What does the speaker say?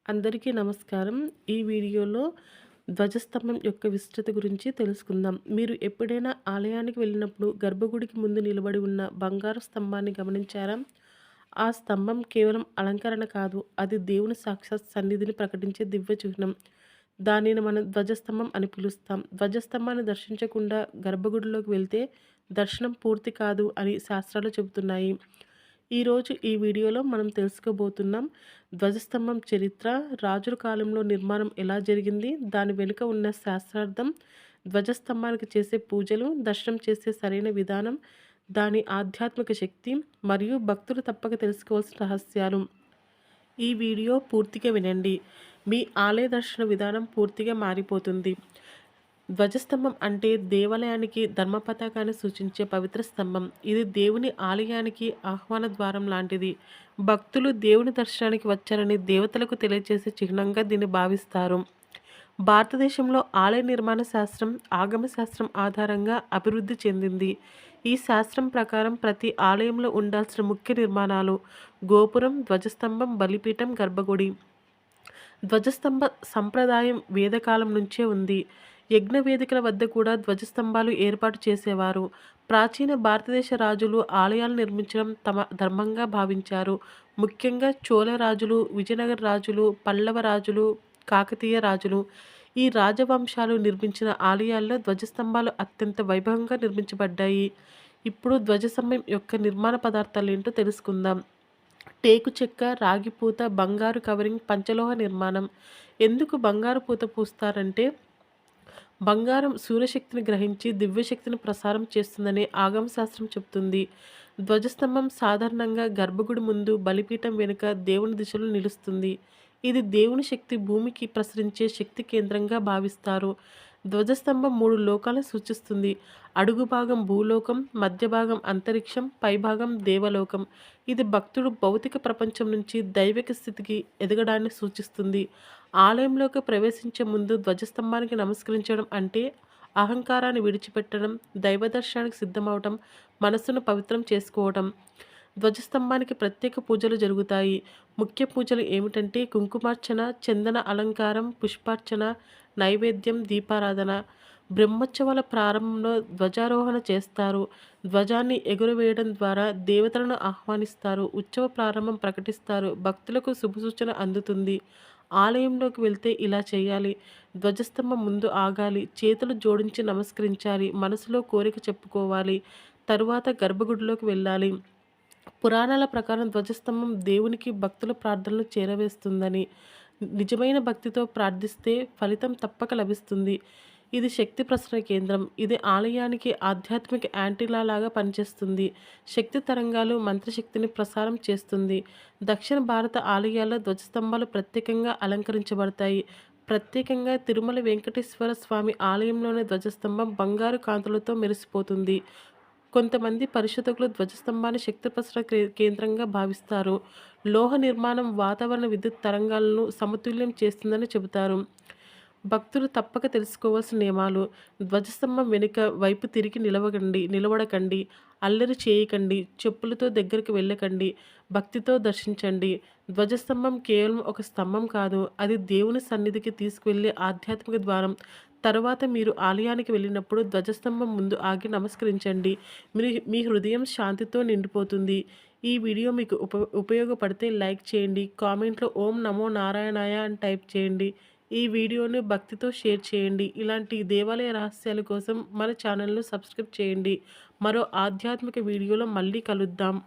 అందరికీ నమస్కారం. ఈ వీడియోలో ధ్వజస్తంభం యొక్క విశిష్టత గురించి తెలుసుకుందాం. మీరు ఎప్పుడైనా ఆలయానికి వెళ్ళినప్పుడు గర్భగుడికి ముందు నిలబడి ఉన్న బంగారు స్తంభాన్ని గమనించారా? ఆ స్తంభం కేవలం అలంకరణ కాదు, అది దేవుని సాక్షాత్ సన్నిధిని ప్రకటించే దివ్య చిహ్నం. దానిని మనం ధ్వజస్తంభం అని పిలుస్తాం. ధ్వజస్తంభాన్ని దర్శించకుండా గర్భగుడిలోకి వెళ్తే దర్శనం పూర్తి కాదు అని శాస్త్రాలు చెబుతున్నాయి. ఈరోజు ఈ వీడియోలో మనం తెలుసుకోబోతున్నాం ధ్వజస్తంభం చరిత్ర, రాజుల కాలంలో నిర్మాణం ఎలా జరిగింది, దాని వెనుక ఉన్న శాస్త్రార్థం, ధ్వజస్తంభానికి చేసే పూజలు, దర్శనం చేసే సరైన విధానం, దాని ఆధ్యాత్మిక శక్తి మరియు భక్తులు తప్పక తెలుసుకోవాల్సిన రహస్యాలు. ఈ వీడియో పూర్తిగా వినండి, మీ ఆలయ దర్శన విధానం పూర్తిగా మారిపోతుంది. ధ్వజస్తంభం అంటే దేవాలయానికి ధర్మ పతాకాన్ని సూచించే పవిత్ర స్తంభం. ఇది దేవుని ఆలయానికి ఆహ్వాన ద్వారం లాంటిది. భక్తులు దేవుని దర్శనానికి వచ్చారని దేవతలకు తెలియజేసే చిహ్నంగా దీన్ని భావిస్తారు. భారతదేశంలో ఆలయ నిర్మాణ శాస్త్రం ఆగమ శాస్త్రం ఆధారంగా అభివృద్ధి చెందింది. ఈ శాస్త్రం ప్రకారం ప్రతి ఆలయంలో ఉండాల్సిన ముఖ్య నిర్మాణాలు: గోపురం, ధ్వజస్తంభం, బలిపీఠం, గర్భగుడి. ధ్వజస్తంభ సంప్రదాయం వేదకాలం నుంచే ఉంది. యజ్ఞ వేదికల వద్ద కూడా ధ్వజస్తంభాలు ఏర్పాటు చేసేవారు. ప్రాచీన భారతదేశ రాజులు ఆలయాలు నిర్మించడం తమ ధర్మంగా భావించారు. ముఖ్యంగా చోళ రాజులు, విజయనగర రాజులు, పల్లవ రాజులు, కాకతీయ రాజులు. ఈ రాజవంశాలు నిర్మించిన ఆలయాల్లో ధ్వజస్తంభాలు అత్యంత వైభవంగా నిర్మించబడ్డాయి. ఇప్పుడు ధ్వజస్తంభం యొక్క నిర్మాణ పదార్థాలు ఏంటో తెలుసుకుందాం. టేకు చెక్క, రాగి పూత, బంగారు కవరింగ్, పంచలోహ నిర్మాణం. ఎందుకు బంగారు పూత పూస్తారంటే బంగారం సూర్యశక్తిని గ్రహించి దివ్యశక్తిని ప్రసారం చేస్తుందని ఆగమ శాస్త్రం చెబుతుంది. ధ్వజస్తంభం సాధారణంగా గర్భగుడి ముందు బలిపీఠం వెనుక దేవుని దిశలో నిలుస్తుంది. ఇది దేవుని శక్తి భూమికి ప్రసరించే శక్తి కేంద్రంగా భావిస్తారు. ధ్వజస్తంభం 3 లోకాలను సూచిస్తుంది. అడుగు భాగం భూలోకం, మధ్య భాగం అంతరిక్షం, పైభాగం దేవలోకం. ఇది భక్తుడు భౌతిక ప్రపంచం నుంచి దైవిక స్థితికి ఎదగడాన్ని సూచిస్తుంది. ఆలయంలోకి ప్రవేశించే ముందు ధ్వజస్తంభానికి నమస్కరించడం అంటే అహంకారాన్ని విడిచిపెట్టడం, దైవ దర్శనానికి సిద్ధమవటం, మనస్సును పవిత్రం చేసుకోవటం. ధ్వజస్తంభానికి ప్రత్యేక పూజలు జరుగుతాయి. ముఖ్య పూజలు ఏమిటంటే కుంకుమార్చన, చందన అలంకారం, పుష్పార్చన, నైవేద్యం, దీపారాధన. బ్రహ్మోత్సవాల ప్రారంభంలో ధ్వజారోహణ చేస్తారు. ధ్వజాన్ని ఎగురవేయడం ద్వారా దేవతలను ఆహ్వానిస్తారు. ఉత్సవ ప్రారంభం ప్రకటిస్తారు. భక్తులకు శుభసూచన అందుతుంది. ఆలయంలోకి వెళ్తే ఇలా చేయాలి: ధ్వజస్తంభం ముందు ఆగాలి, చేతులు జోడించి నమస్కరించాలి, మనసులో కోరిక చెప్పుకోవాలి. తరువాత గర్భగుడిలోకి వెళ్ళాలి. పురాణాల ప్రకారం ధ్వజస్తంభం దేవునికి భక్తుల ప్రార్థనలు చేరవేస్తుందని, నిజమైన భక్తితో ప్రార్థిస్తే ఫలితం తప్పక లభిస్తుంది. ఇది శక్తి ప్రసరణ కేంద్రం. ఇది ఆలయానికి ఆధ్యాత్మిక యాంటీలా లాగా పనిచేస్తుంది. శక్తి తరంగాలు మంత్రశక్తిని ప్రసారం చేస్తుంది. దక్షిణ భారత ఆలయాల్లో ధ్వజస్తంభాలు ప్రత్యేకంగా అలంకరించబడతాయి. ప్రత్యేకంగా తిరుమల వెంకటేశ్వర స్వామి ఆలయంలోని ధ్వజస్తంభం బంగారు కాంతులతో మెరిసిపోతుంది. కొంతమంది పరిశోధకులు ధ్వజస్తంభాన్ని శక్తి ప్రసరణ కేంద్రంగా భావిస్తారు. లోహ నిర్మాణం వాతావరణ విద్యుత్ తరంగాలను సమతుల్యం చేస్తుందని చెబుతారు. భక్తులు తప్పక తెలుసుకోవాల్సిన నియమాలు: ధ్వజస్తంభం వెనుక వైపు తిరిగి నిలబడకండి, అల్లరి చేయకండి, చెప్పులతో దగ్గరికి వెళ్ళకండి, భక్తితో దర్శించండి. ధ్వజస్తంభం కేవలం ఒక స్తంభం కాదు, అది దేవుని సన్నిధికి తీసుకువెళ్ళే ఆధ్యాత్మిక ద్వారం. తరువాత మీరు ఆలయానికి వెళ్ళినప్పుడు ధ్వజస్తంభం ముందు ఆగి నమస్కరించండి. మీ హృదయం శాంతితో నిండిపోతుంది. ఈ వీడియో మీకు ఉపయోగపడితే లైక్ చేయండి. కామెంట్లో ఓం నమో నారాయణాయ అని టైప్ చేయండి. ఈ వీడియోని భక్తితో షేర్ చేయండి. ఇలాంటి దేవాలయ రహస్యాల కోసం మన ఛానల్ను సబ్స్క్రైబ్ చేయండి. మరో ఆధ్యాత్మిక వీడియోలో మళ్ళీ కలుద్దాం.